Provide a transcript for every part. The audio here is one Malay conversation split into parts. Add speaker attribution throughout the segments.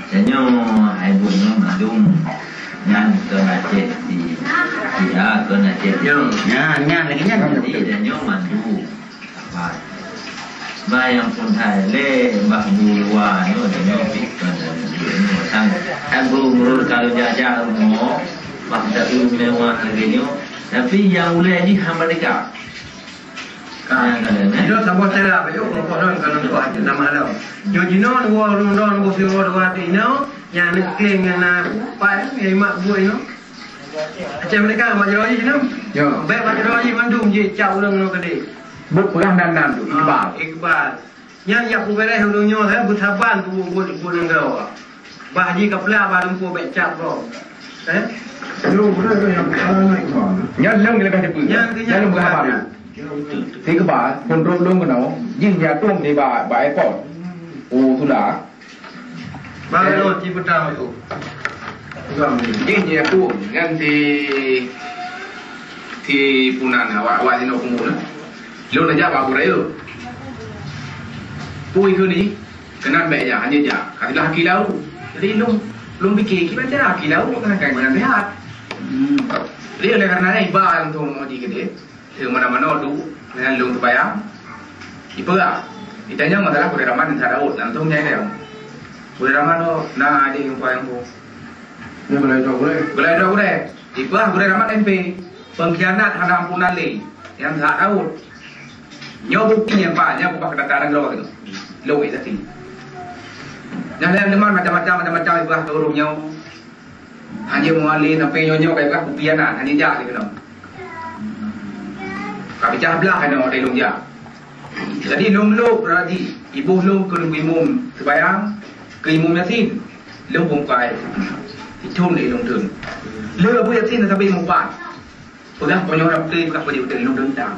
Speaker 1: Janyo ibu nyo madung nyan ke nacet di dia ke nacet yo nyan lagi nyan jadi janyo mandu apa bayang pun hai le mbah bulwa no janyo pikir no sang ibu murul kalau jaja mo mbah datu mewah nyo tapi yang ulai ni Amerika
Speaker 2: Jino sabot tera bayo ko don kanon ko hati nama lo. Jo jino wo don wo si wo hati no yang klem yang na pa ye mak bu no. Macam mereka mak jero jino. Yo. Baik mak jero ji mandum je cau long no kede.
Speaker 3: Buk perang dan tu Iqbal.
Speaker 2: Iqbal. Yang ya ku berai hulunyo ha bu taban tu bu ngau. Bah ji kapla ba dum ko be cap ro.
Speaker 3: Lu berai yang naik ko. Yang leng le ka te pu. Yang leng ba thì các bà con rôm luôn cái nào nhưng nhà tuông thì bà ấy còn ô thu lá
Speaker 2: ba lô chi bút trao tụ
Speaker 3: nhưng nhà tuông ngăn thì punan hawa thì nó không muốn luôn là nhà bà của đấy rồi tôi cứ đi cái nan mẹ nhà như nhà cái là kỳ lâu đi luôn bị kỳ cái bên nào kỳ lâu cái cảnh nhà thế hạt đi ở đây cái này ba anh thôi mà đi cái đấy thường mana-mana dulu dengan lung terbayang ibu ah ditanya masalah kuda raman yang ada ut nantung nyai deh kuda raman no na ada yang payang bu
Speaker 2: ni boleh dok
Speaker 3: ibu ah kuda raman MP pengkhianat hana ampunan le yang ada ut nyo bukti yang pak nya buka kedataran lo gitu lo itu sih yang lain teman macam-macam ibu ah turun nyo hanya muali sampai nyo kayak buka pengkhianat hanya jah gitu kami cah belah kan orang telung dia. Jadi lum berarti ibu lum ke lum imum sebayang ke imum yasin lum bungkai itun le lum dun. Le bu yasin sampai imum pat. Sudah punya orang tu bukan pada hotel lum dun dah.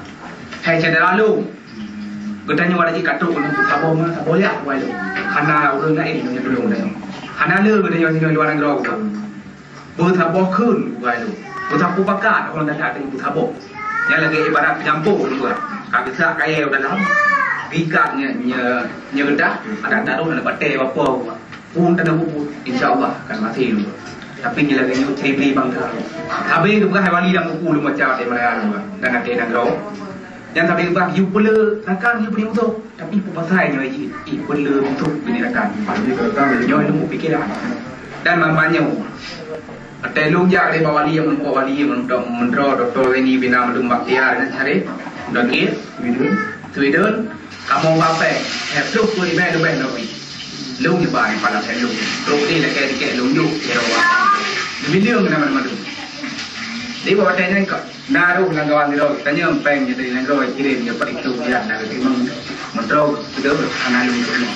Speaker 3: Hai cedera lum. Bertanya wala ji katuk lum sabo mah sabo ya wai lum. Hana orang lain lum yang lum dah. Hana le bertanya sini luar negara bukan. Bu sabo kun wai lum. Bu sabo pakat orang dah ada bu sabo. Yang lagi ibarat penyampur juga. Kaki sak kaya dalam bikatnya nyegedah ada taruh dalam batai apa pun tak ada puput insyaallah akan mati juga. Tapi ni lagi nyut beli bangsa. Habis tu bukan haiwan yang buku lu macam di Malaysia juga dan ada yang grau. Yang tapi bang you pula rakan you beli untuk tapi pasal nya lagi pula untuk beli rakan. Yo lu pikiran dan mamanya Ada lunjak dari bawali yang menro doktor ini bina melum baktiar dan cari daging Sweden kamu apa tu pun ibu tu benar lagi lung ni baik pada saya lung terus ni nak kek lung yuk kerawa milion nama madu di bawah tanya kau naruh langgawan itu tanya peng jadi langgawan kirim dia pada itu dia nak menro sudah anak lung tu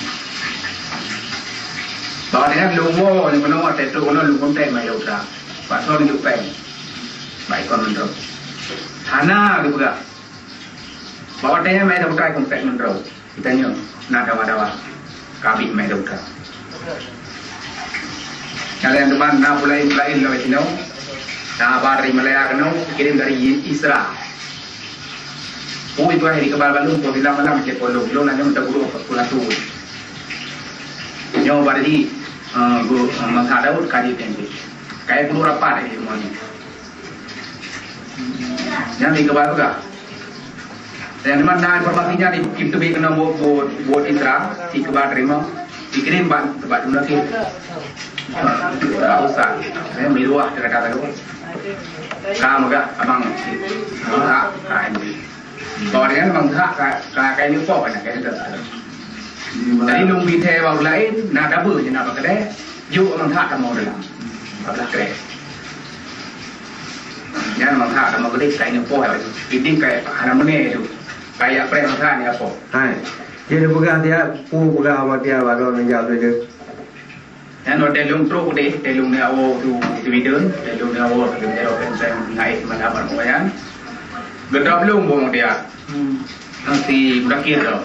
Speaker 3: Bahwa dengan lumo yang menolak itu kalau lumo teh mai utra, pasal itu peng, baik kontrol. Hana itu juga. Bahwa tehnya mai utra kontak kontrol. Kita nyo, nada wadawa, kabit mai utra. Kalian teman na mulai lo itu no, na bari Malaya keno kirim dari Israel. Itu hari kebal balung, kalau malam cek polong, lo nanti minta guru pulang tu. Nyo bari guru mengada ut kali tempe kayak guru rapat ini semuanya yang di kebal juga yang dimana informasinya di pintu bi kena buat Isra di kebal terima dikirim ban tempat lagi tak usah saya miruah kata-kata itu kamu gak abang hak kain kalau dengan abang hak kayak ini kok banyak kayak itu Jadi lung binte bau lain, nak double je nak pakai yuk orang tak kamu dalam, apa kere. Jangan orang tak kamu kedai kain apa ya, ini kayak anak mana itu, kayak apa yang tak ni apa.
Speaker 2: Hai, jadi bukan dia, bukan awak dia baru menjawab itu.
Speaker 3: Yang orang telung pro kedai, telung ni awak tu Sweden, telung ni awak tu dia orang saya naik mana apa macam. Gedap lung bong dia. Nanti berakhir dah.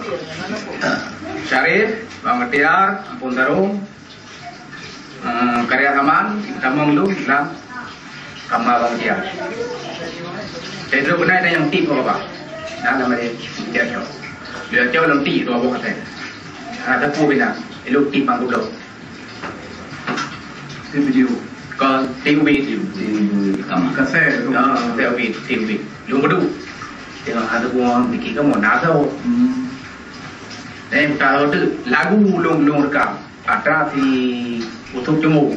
Speaker 3: Syarif, Bang Tiar, Ampun Tarung, Karya Taman, Tamang Lu, Islam, Kamal Bang Tiar. Itu benar ada yang tip apa? Nah, nama dia Tiar. Dia jauh dalam tip tu apa kata? Ada pun benar. Elok tip Bang Dulu. video có TV
Speaker 1: Kamu.
Speaker 3: cassette TV TV luôn có đủ thì ada buang bikin kamu nak tahu dan kalau tu lagu long rekam ada si untuk jemu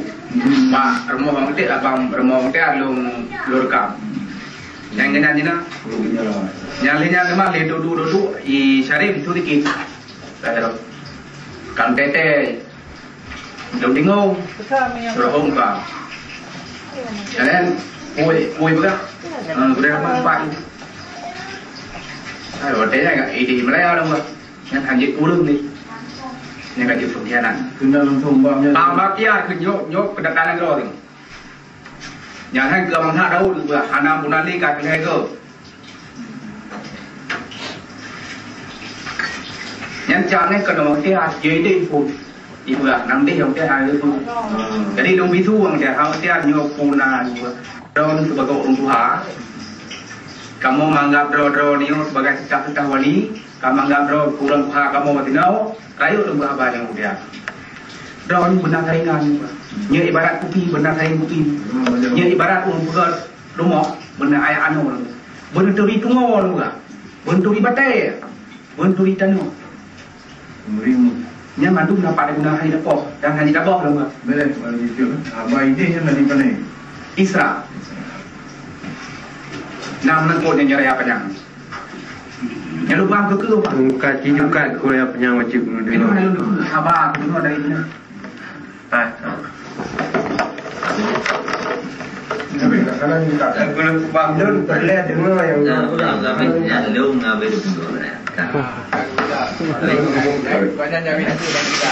Speaker 3: mak rumah orang tu abang rumah orang tu long rekam yang kena ni na yang lainnya memang le duduk i syarif itu dikit kan tete dong dingo rohong ka dan oi berapa berapa pak rồi thế này cái thì mới lấy đâu mà nhân thành dịch cú lưng đi nhân cái dịch phụng thiên này
Speaker 2: cứ nâng thùng bao nhiêu
Speaker 3: bác kia cứ nhốt cái đặt đan rồi thì nhà thay cửa bằng thà đâu được vừa Hà Nam muốn ăn đi cả cái này cơ nhân chọn này cần một cái dưới đi phụt thì vừa nằm đi không cái ai được phụt cái đi đông bí thu bằng cái hao cái nhiều phụt là đâu sebagai orang tua kamu menganggap roh ni sebagai sikap wali, kamu menganggap roh kurang paham kamu mati nau, kayu tu apa yang muda. Roh ni benar saingan, nya ibarat kopi benar saing kopi, nya ibarat orang pegat rumah benar ayah anu, benar turi tunggu juga, benar turi batai, benar turi tanu. Nya mandu dapat guna hari dapat, dan hari dapat juga.
Speaker 2: Boleh, kalau gitu. Apa ide yang nanti mana?
Speaker 3: Isra. Nam nang kot yang nyari apa yang? Yang lupa ke apa?
Speaker 2: Kaji juga kuliah penyang wajib
Speaker 3: Itu ada dulu. Sabar, itu ada ini.
Speaker 2: Tapi kadang kita kalau bangun terlihat dengar yang
Speaker 1: Tapi ya lu ngabe du pun ya.
Speaker 3: Banyak yang ini sudah kita.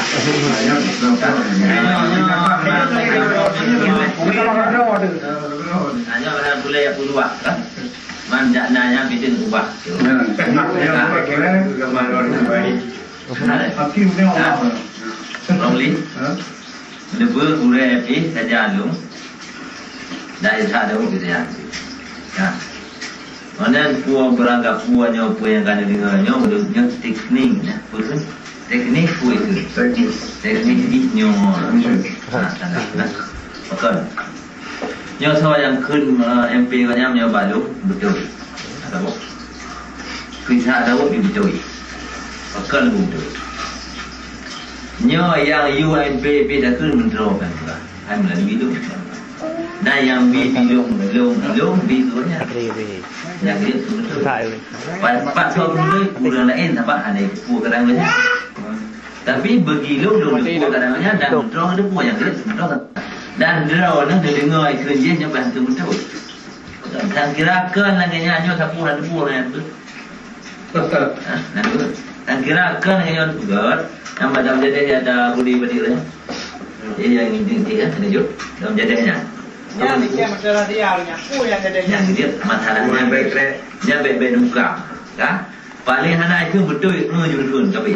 Speaker 1: Hanya pada boleh ya puluh kan. Manjaknya bikin ubah.
Speaker 2: Hakim ni orang.
Speaker 1: Rongli. Lebu ure api saja lung. Dari sana tu kita. Ya. Mana puan beranggap puannya puan yang kena dengarnya menurutnya teknik, betul? Teknik puan itu. Teknik itnya. Betul. Yang saya yang kun MP kan yang baru betul. Ada bu. Kita ada bu betul. Betul betul. Nyo yang UNP dah kun menterok kan juga. Hai melalui itu. Nah yang belum bidunya. Yang dia betul. Pak Sobrul kurang lain nampak aneh pu kadang-kadang. Tapi begitu dulu kadang-kadang dan menterok ada pu yang dia menterok. Dan draw nak dengar kerja yang bantu betul. Dan kirakan lagi nyanyo sapu ada pura yang tu. Dan kirakan lagi nyanyo tugar. Yang macam jadi ada budi berdiri. Jadi yang inti kan tunjuk dalam jadinya.
Speaker 4: Yang dia masalah dia punya. Yang jadinya.
Speaker 1: Yang dia masalahnya baik-baik. Dia baik-baik muka. Kan? Paling anak itu betul jurun tapi.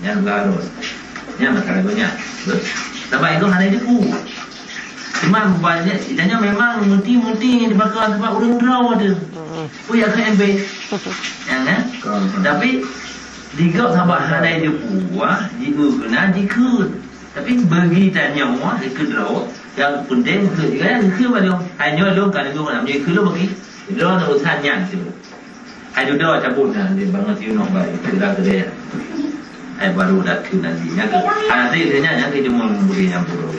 Speaker 1: Yang baru. Yang masalahnya. Sebab itu hanya itu cuma banyak idanya memang munti-munti yang dibakar sebab orang draw ada. Ya kan MB. Ya kan? Tapi digau sebab hanya itu buah, jika kena jika. Tapi bagi tanya semua ke draw yang penting ke juga yang ke balik hanya lo kan itu nak jadi ke lo bagi draw nak urusan yang tu. Hai draw cabut dah di bangun tiu nak baik sudah kedai. Hai baru dah tu nanti. Yang nanti dia ke cuma beli yang puluh.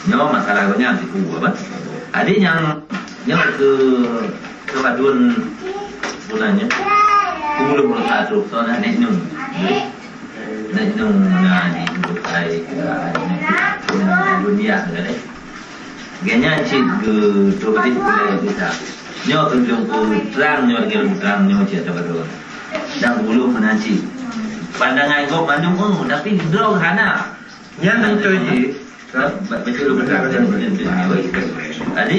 Speaker 1: Nyawa masalah banyak di kuah, kan? Adik yang ke Badun bulannya, kumulus satu, soalnya naik nung na di Dubai dunia kan? Ganya cik ke Tobati boleh kita. Nyawa kerjung ke terang nyawa cik Tobati. Dan bulu menanci. Pandangan kau Bandung tapi draw hana.
Speaker 2: Yang tu je.
Speaker 1: Betul. Jadi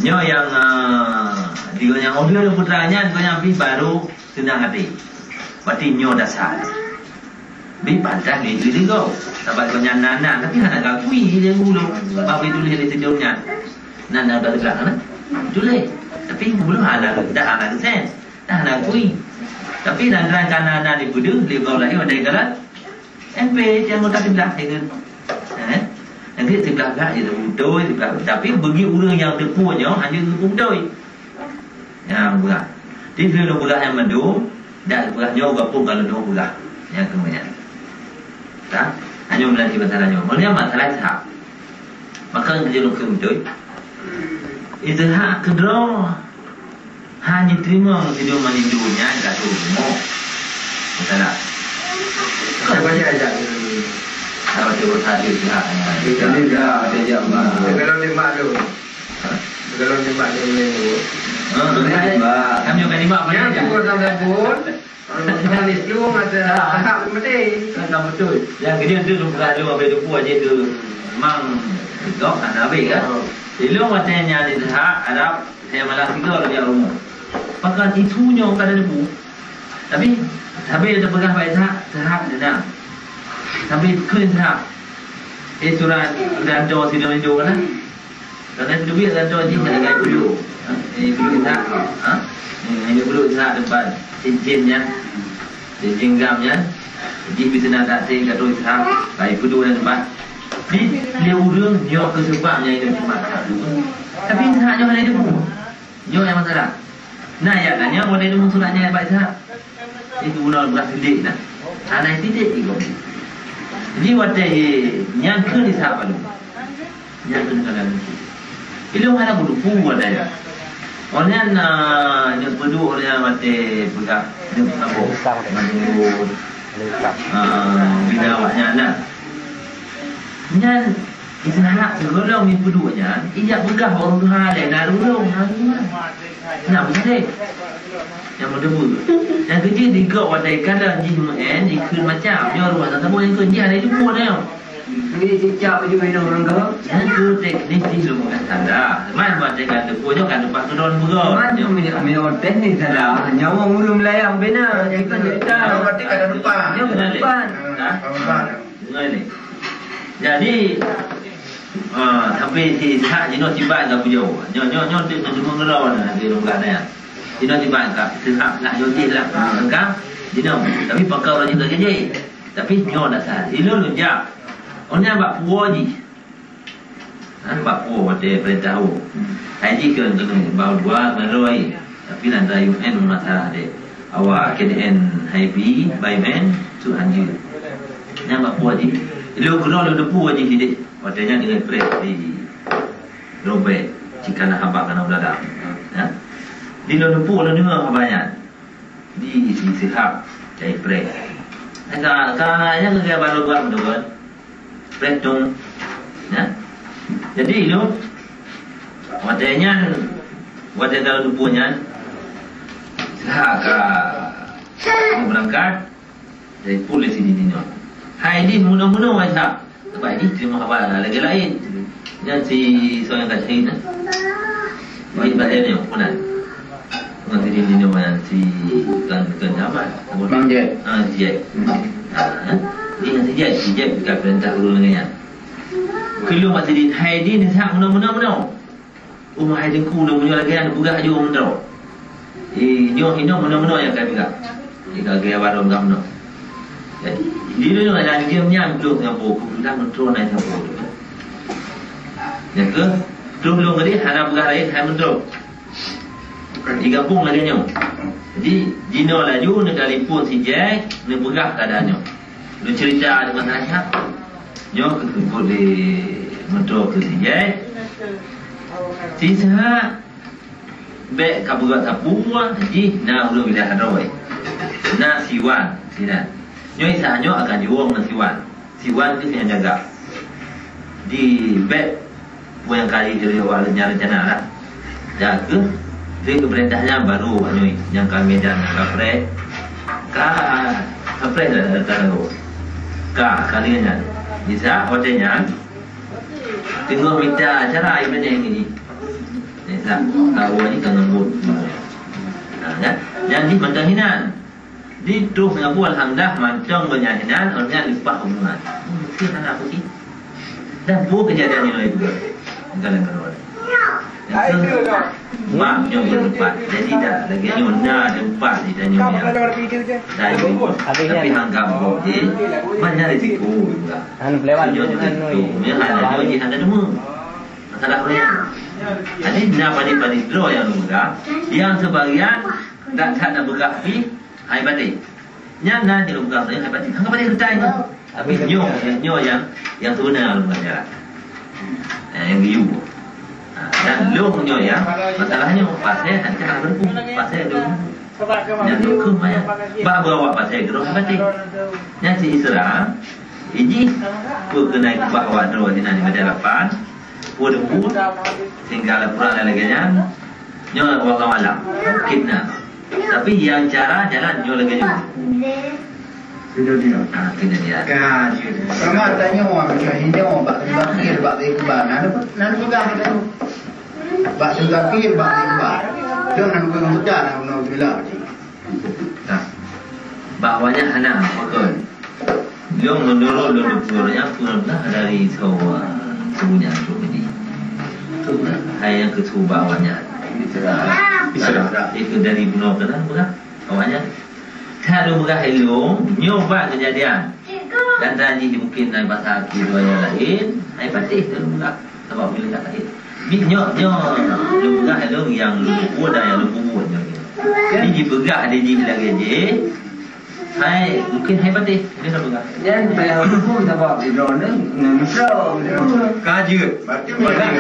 Speaker 1: nyo yang dia yang audio putranya kau yang pi baru senang hati. Berarti nyo dasar. Bi pandang ni diri kau. Sebab kau yang nana tapi anak kau kui dia dulu. Bapak itu lihat di tidurnya. Nana dah dekat kan? Tulis. Tapi belum ada dah sen. Dah anak kui. Tapi nanti nana di budu, dia kau lagi ada galat. MP yang kau tak pindah dengan. Nanti sebelah je udoi sebelah. Tapi bagi orang yang tepunya hanya udoi. Yang berat. Di sini berat yang mendung dan beratnya gabung kalau dua berat yang kemudian. Tak? Hanya melalui masalahnya. Maksudnya masalah sah. Maka kerja lu udoi. Itu hak kedua. Hanya terima hidup manusia tak tahu mau. Masalah.
Speaker 2: Saya baca aja.
Speaker 1: Kalau dia bertanya pihak
Speaker 2: Ini dah ada jam. Kalau dia mak tu. Kalau dia mak dia ni.
Speaker 1: kami juga ni mak
Speaker 2: Yang
Speaker 1: banyak.
Speaker 2: cukup dalam pun. Kalau di seluruh ada tahap mesti.
Speaker 1: Kan betul. Yang dia tu berada apa itu buat je tu memang dok anak baik kan. Dia macamnya di tahap Arab saya malah tiga dia rumah. Maka itunya kada debu. Tapi ada pegang baik tahap dia. Tapi kena tahap. Surat dan doa tidak menjauh kan? Karena itu duit dan doa jin ada gaya dulu. Ini dulu tak? Ini dulu tak depan cincinnya, cinggamnya. Jadi bisa nak tak sih kado tak? Baik dulu dan depan. Ni dia urang dia kesebabnya itu cuma dulu. Tapi tak jangan ada dulu. Yo yang masalah. Nah ya tanya mau ada dulu suratnya baik tak? Itu benar berat sedih nak. Anak tidak ikut. Jadi wadah yang ke di siapa tu? Yang ke dalam itu. Ilmu ada berdupu wadah. Orang yang berdua orang yang mati pegang ni apa? Mandu. Bina awaknya nak. Yang isnah segala orang berdua nya, ia pegang orang dua ada nak dulu. Nak betul. Yang berdebu. Yang kerja tiga wadah kadang jihmu'en ikut macam dia ruang tak tahu yang kerja ada itu pun dia.
Speaker 2: Ini cicak baju minum orang ke?
Speaker 1: Itu teknik dulu kan tanda. Mana buat dengan depunya kan tempat kedon bergerak.
Speaker 2: Mana minum teknik salah. Nyawa mulu melayang benar. Kita cerita.
Speaker 3: Berarti kada lupa.
Speaker 2: Dia depan.
Speaker 1: Ni. Jadi tapi si hak jino tiba tak punya. Nyo tu cuma ngerau nah di rumah dia. Jino tiba tak hak nak joji lah. Kan? Jino tapi pakai orang juga kerja. Tapi nyo dah sah. Ilo lu jak. Orangnya bak puo ji. Bak puo dia beritahu. Haji kan bau dua meroi. Tapi nanti UN masalah dia. Awak KDN happy by man tu anjir. Yang bak puo ji. Ilo kena lu puo ji dia. Wadahnya dengan pres di robek jika nak habak kena berada. Ya. Di lu puo lu dengar banyak. Di sihab dari pres. Kayaknya kerja baru buat betul. Pretung, ya. Jadi itu wadahnya, wadah dalam tubuhnya, saya berangkat dari polis ini. Hai ini mula-mula macam, sebab ini terima kabar lagi lain. Dan si seorang kat sini, baik badannya punan. Nanti ini mana si kan apa?
Speaker 3: Mangjet.
Speaker 1: Jet. Dia si Jet dekat perintah guru dengan Kalau masih di Haidin ni sah mana. Umur Haidin ku nak punya lagi ada buka aja umur dah. Nyo mana yang kami tak. Jika gaya baru enggak mana. Jadi dia tu ada diamnya duduk dengan buku kita kontrol naik sama buku. Yang ke dulu ngeri ada buka lain hai mentro. Digabung lagi nyo. Jadi Jino laju nak telefon si Jack nak berah keadaannya. Dia cerita ada masalah. Nyo ketemu di mentro ke si Jack. Sisa baik kabugat sapua ji na ulo bila hadoi. Na siwan sina. Nyo isanyo akan juang na Siwan itu yang jaga. Di baik yang kali dari awal rencana lah. Jaga dia keperintahnya baru anjui yang kami dan kapre dah tahu kalinya bisa hotelnya tengok minta acara ibadah yang ini bisa tahu ni tengah buat ya yang di mandahinan di tu mengaku alhamdulillah mancang banyakinan orangnya lupa hubungan mesti anak aku sih dan buat kejadian ini juga dalam kedua Mak nyo empat. Jadi dah lagi nyo na ada empat di dan nyo yang. Tapi hang kampung je banyak risiko juga. Nyo juga tu. Nyo ada nyo ada demo. Masalah dia. Jadi nak pada draw yang mudah. Yang sebagian tak nak bergerak pi hai batik. Nya na je bergerak hai batik. Hang batik kertai tu. Tapi nyo yang sebenar masalah. Yang you. Dan long nyo ya, masalahnya pasal ada berpung, pasal dulu. Yang tu kemana? Bawa pasal gerong batik. Yang si Isra, ini berkenai bawa dua di nanti berdepan, pun tinggal pulang lagi nya, nyo waktu malam, kita. Tapi yang cara jalan nyo lagi juga.
Speaker 2: Sudah dia.
Speaker 1: Kena dia.
Speaker 2: Kaji.
Speaker 5: Sama tanya orang Hindia orang bak bakir bak ikban. Nan juga kita. Bak bakir bak ikban. Jangan bukan mudah nak bila.
Speaker 1: Nah. Bawanya anak betul. Yang menurut yang pernah dari semuanya tu ini. Tu hai yang ketua bawanya. Itu dari Buno kan bukan? Bawanya. Kalau bukan hello, nyoba kejadian. Dan tadi mungkin naik bahasa kiri yang lain, naik patih tu bukan. Sebab bila tak lain. Nyo lu bukan hello yang lu ada yang lu buat nyo. Jadi bergerak dia jadi lagi je. Hai mungkin hai patih dia nak bergerak.
Speaker 3: Jangan payah pun sebab di drone ni mesra.
Speaker 2: Kaji.
Speaker 3: Benar.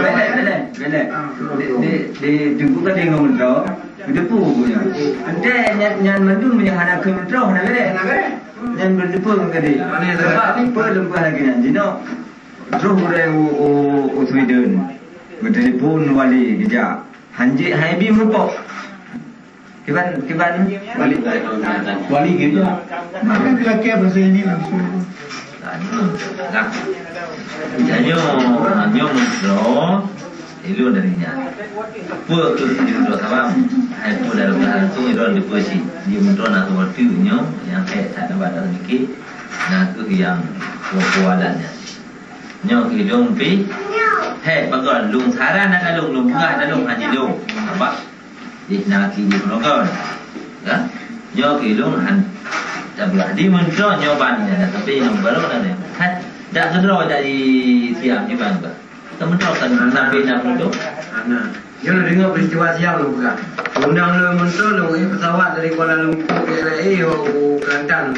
Speaker 3: Di jumpa kan dengan mesra. Berdepu punya. Anda yang mandu punya anak ke metro nak ada. Yang berdepu ke dia.
Speaker 2: Mana
Speaker 3: sebab ni perlempas lagi nak. Jino terus orang o Sweden. Bertelefon wali kerja. Hanji haibi merupok. Kiban wali kerja.
Speaker 5: Maka bila kia bahasa ini langsung.
Speaker 1: Nah. Nyo mentro Ilu darinya. Pua tu dulu sabam. Hai pua dalam langsung itu di posisi dia mentro nak waktu nyo yang tak dapat sedikit. Nak tu yang kualannya. Nyo hidung pi. Hai bagai lung saran nak lung bukan lung haji lung. Apa? Di nak di program. Ya. Nyo hidung han tak belah di mentro nyo bannya tapi yang baru ada. Hai dak sedro dari siap di ban ba. Teman-teman kan sampai nak duduk.
Speaker 2: Nah, jangan dengar peristiwa siang lu bukan. Undang lu mentol lu pesawat dari Kuala Lumpur ke LA ke Kelantan.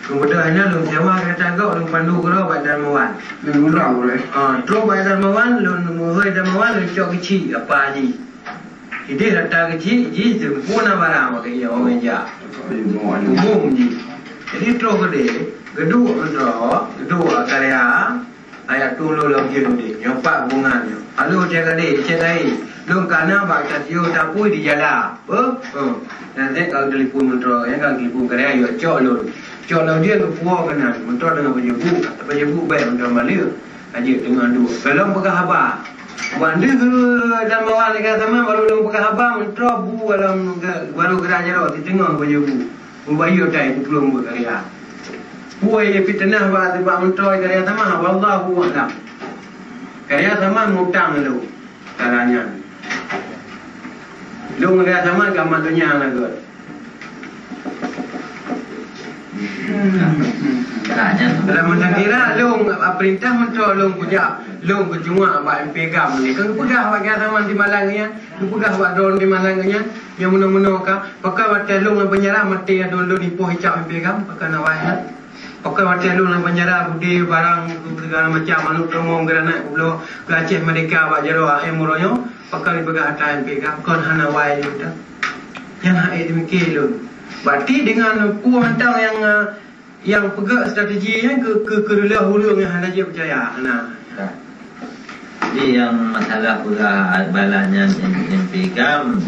Speaker 2: Kemudian hanya lu sewa kereta kau lu pandu kau pada Darmawan.
Speaker 5: Lu murah boleh.
Speaker 2: Terus pada Darmawan lu muhai Darmawan lu cok kecil apa aji. Jadi rata kecil, jadi sempurna barang pakai yang orang meja. Umum je. Jadi terus kedua karya. Ayat tu lo lagi ni, nyopak bunganya. Halo jaga deh, cerai. Lo kana baca yo tapui di jalan. Nanti kalau telefon mentro, yang kalau telefon kerja yo cok lo dia tu puak kena. Mentro dengan penyebu baik mentro malu. Aje dengan dua. Belum pegang haba. Wandu dan bawa lagi sama baru belum pegang haba mentro bu baru kerja lo di tengah penyebu. Mubayu tai belum bekerja. Buai fitnah ba sebab mentoi karya sama wallahu a'lam. Karya sama ngutang lu caranya. Lu karya sama gamal dunia lah kot. Dalam mengira lu perintah mentoi lu punya lu berjuang ba pegam ni. Kan pegah bagi sama di Malangnya, lu pegah ba don di Malangnya yang muno-muno ka. Pakai waktu lu penyerah mati dulu di poh hicap pegam pakai nawai. Pakai waktu lu nak penjara budi barang segala macam anu promong kerana belum Aceh mereka buat jaro muronyo pakai dipegang atas pegang kon hana wai itu yang hai demikian lu. Berarti dengan kuantang yang pegang strateginya ke hulu yang hana je percaya hana.
Speaker 1: Jadi yang masalah pegang balanya yang pegang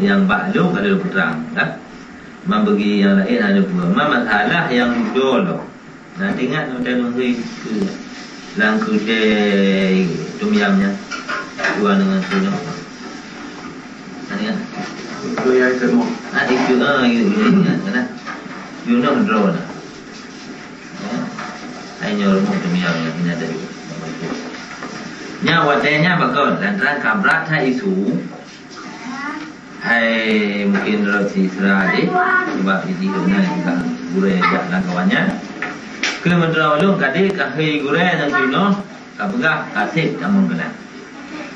Speaker 1: yang baklung ada putrang kan. Membagi yang lain ada pula. Masalah yang dulu. Nah, ingat macam tu langku de tom yamnya. Dua dengan tu. Ingat.
Speaker 2: Tu yang kedua.
Speaker 1: Itu ingat kan? You know draw lah. Ayo rumah tom yamnya ini ada. nya watenya bakal lantaran kabrat hai isu hai mungkin roti serade sebab ini dengan juga gure dan kawannya ke mentera ulung kade kahai gure dan sino kabega kasih kamu kena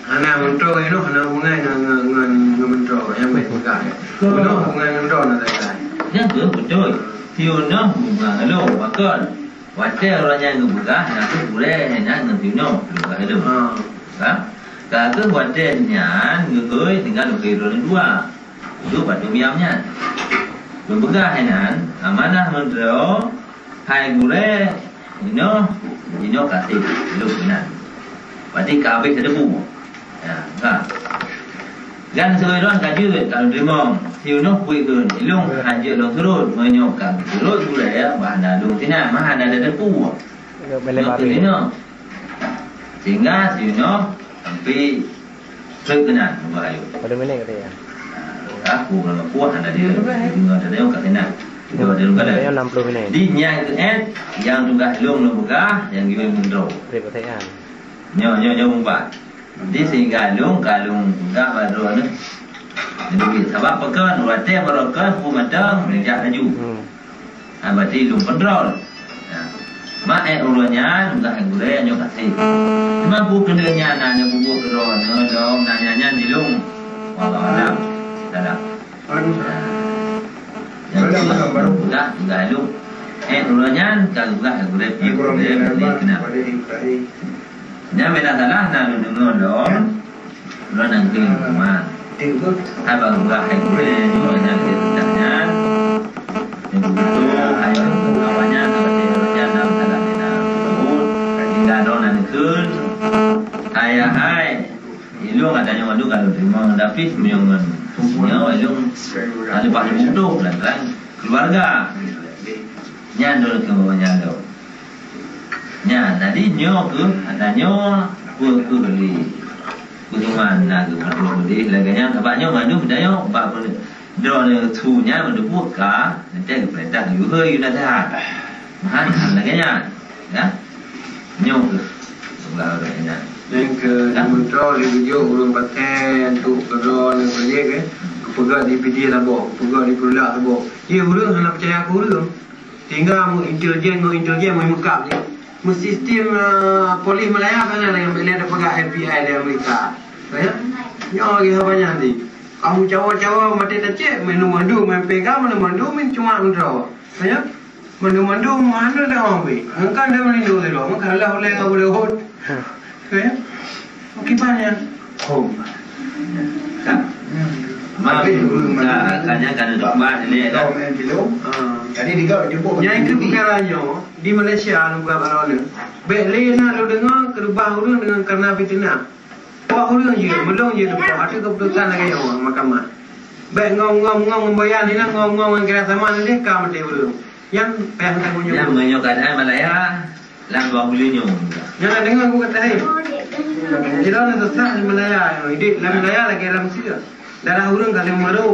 Speaker 2: anak mentro itu anak bungai ngan mentro yang baik bukan no bungai mentro nanti kan
Speaker 1: ya betul sino bunga lo bakal wate orangnya ngebuka nak gure nak sino juga itu ha kalau watenya ngegoi tinggal lebih dua itu batu miamnya berbegah henan amanah mentero hai gure ino kasih lu benar berarti kabeh sedebu ya kan dan seorang kaji kalau demong siuno kuikun ilung haji lo turut menyokang turut gure ya bahana lu tina mah ada debu no sehingga siuno sampai terkenal bahayu
Speaker 6: pada mana kata ya
Speaker 1: aku kalau kuat ada dia dengan ada yang kena itu ada juga ada
Speaker 6: 60 minit
Speaker 1: di yang itu yang juga long buka yang giwe mundro
Speaker 6: pertanyaan
Speaker 1: nyo mumpa di sehingga long kalung buka baru anu jadi sebab pekan wate barokan ku madang menjak laju berarti long kontrol mak urutnya juga gure nyo kasih cuma bu kendenya nanya bu kero dong nanyanya di long wallah alam dalam yang juga lu urutnya kalau juga gure gure kena nya mena salah na lu dengar dong lu nang kering rumah apa juga gure urutnya ditanya yang begitu ayo awalnya seperti dalam salah kita jika donan kun ayah hai ilung adanya madu kalau terima David menyongan tumpunya ilung ada pak butuh lantaran keluarga nya dulu ke bawahnya do nya tadi nyo ke adanya ke beli kutuman na ke beli laganya kabanya madu bedanya bab drone tunya madu buka nanti ke perintah yu he yu dah mahan laganya ya nyo ke sebelah orangnya
Speaker 2: yang ke mentro di video ulun paten tu kedon yang proyek pegak di PD labo pegak di produk labo dia urang nak percaya aku urang tinggal mu intelijen mu mekap ni mu sistem polis Melaya kan yang bila ada pegak FBI di Amerika ya nyo lagi banyak nanti kamu cawa-cawa mati tecek menu-menu main pegang menu-menu main cuma mentro ya menu-menu mana dah ambil angkan dia melindungi dia maka lah oleh enggak boleh hot ya gimana
Speaker 5: home
Speaker 1: mak kanya kan untuk mak ni kan
Speaker 5: jadi diga jemput
Speaker 2: yang itu perkaranya di Malaysia bukan balon belena lu dengar kerubah urang dengan karena fitnah wah urang je melong je depan ada keputusan lagi orang mahkamah baik ngom bayan ni ngom kira sama ni ka mati urang yang payah tak punya
Speaker 1: yang menyokatan Malaya lang dua bulan
Speaker 2: jangan dengar aku kata hai jadi orang tu sah di Malaya ini di Malaya lagi dalam Mesir darah urang kalau maru